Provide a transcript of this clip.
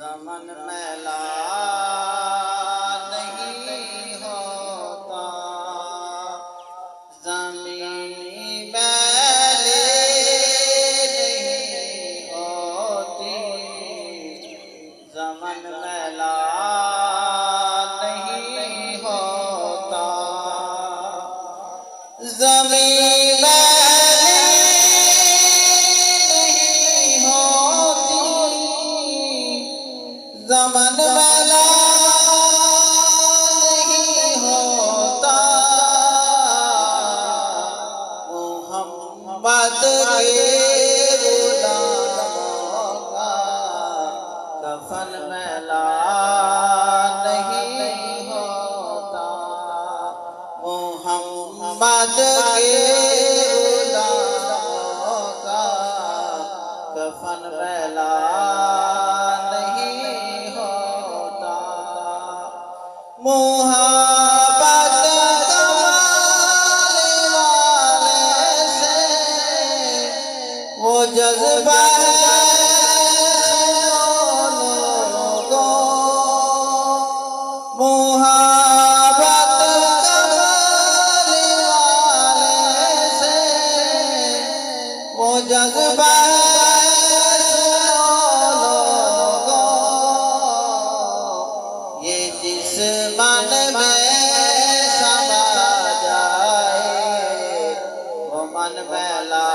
زمن میلا نہیں ہوتا، زمین میلی نہیں ہوتی، زمن میلا نہیں ہوتا، زمین میلی نہیں ہوتی، زمن میلا نہیں ہوتا، محمد کے غلاموں کا کفن میلا نہیں ہوتا، محمد کے غلاموں کا کفن میلا نہیں ہوتا، محبت کمال والے سے وہ جذبہ ہے لوگوں، محبت کمال والے سے وہ جذبہ ہے جس من میں سما جائے وہ من میلا